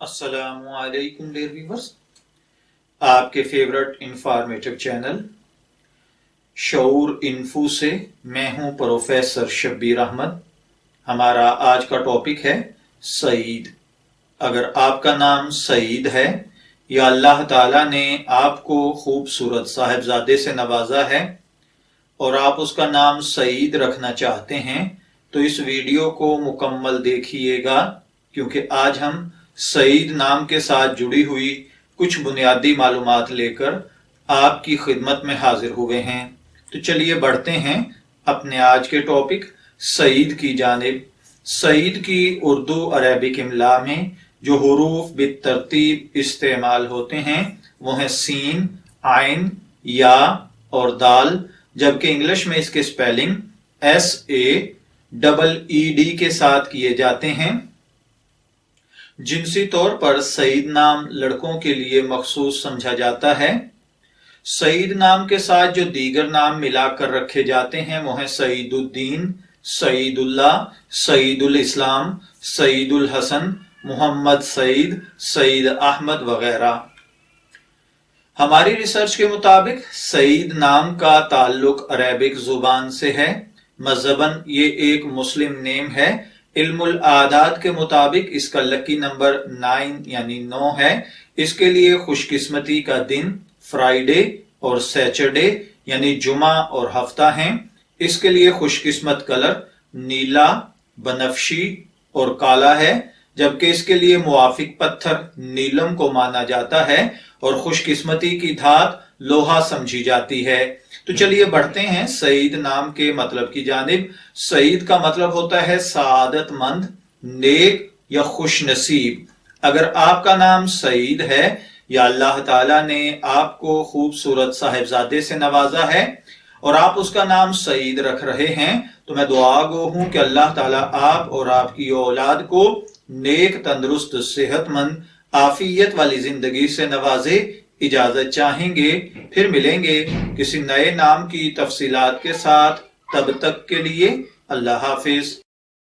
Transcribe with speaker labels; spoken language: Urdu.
Speaker 1: السلام علیکم ڈیئر ویورز، آپ کے فیورٹ انفارمیٹو چینل شعور انفو سے میں ہوں پروفیسر شبیر احمد۔ ہمارا آج کا ٹاپک ہے سعید۔ اگر آپ کا نام سعید ہے یا اللہ تعالیٰ نے آپ کو خوبصورت صاحبزادے سے نوازا ہے اور آپ اس کا نام سعید رکھنا چاہتے ہیں تو اس ویڈیو کو مکمل دیکھیے گا، کیونکہ آج ہم سعید نام کے ساتھ جڑی ہوئی کچھ بنیادی معلومات لے کر آپ کی خدمت میں حاضر ہوئے ہیں۔ تو چلیے بڑھتے ہیں اپنے آج کے ٹاپک سعید کی جانب۔ سعید کی اردو عربک املا میں جو حروف بالترتیب استعمال ہوتے ہیں وہ ہیں سین، عین، یا اور دال، جبکہ انگلش میں اس کے سپیلنگ SAEED کے ساتھ کیے جاتے ہیں۔ جنسی طور پر سعید نام لڑکوں کے لیے مخصوص سمجھا جاتا ہے۔ سعید نام کے ساتھ جو دیگر نام ملا کر رکھے جاتے ہیں وہ ہیں سعید الدین، سعید اللہ، سعید الاسلام، سعید الحسن، محمد سعید، سعید احمد وغیرہ۔ ہماری ریسرچ کے مطابق سعید نام کا تعلق عربک زبان سے ہے۔ مذہباً یہ ایک مسلم نیم ہے۔ علم الاعداد کے مطابق اس کا لکی نمبر 9 یعنی 9 ہے۔ اس کے لیے خوش قسمتی کا دن فرائیڈے اور سیچرڈے یعنی جمعہ اور ہفتہ ہیں۔ اس کے لیے خوش قسمت کلر نیلا، بنفشی اور کالا ہے، جبکہ اس کے لیے موافق پتھر نیلم کو مانا جاتا ہے اور خوش قسمتی کی دھات لوہا سمجھی جاتی ہے۔ تو چلیے بڑھتے ہیں سعید نام کے مطلب کی جانب۔ سعید کا مطلب ہوتا ہے سعادت مند، نیک یا خوش نصیب۔ اگر آپ کا نام سعید ہے یا اللہ تعالیٰ نے آپ کو خوبصورت صاحبزادے سے نوازا ہے اور آپ اس کا نام سعید رکھ رہے ہیں تو میں دعا گو ہوں کہ اللہ تعالیٰ آپ اور آپ کی اولاد کو نیک، تندرست، صحت مند، عافیت والی زندگی سے نوازے۔ اجازت چاہیں گے، پھر ملیں گے کسی نئے نام کی تفصیلات کے ساتھ۔ تب تک کے لیے اللہ حافظ۔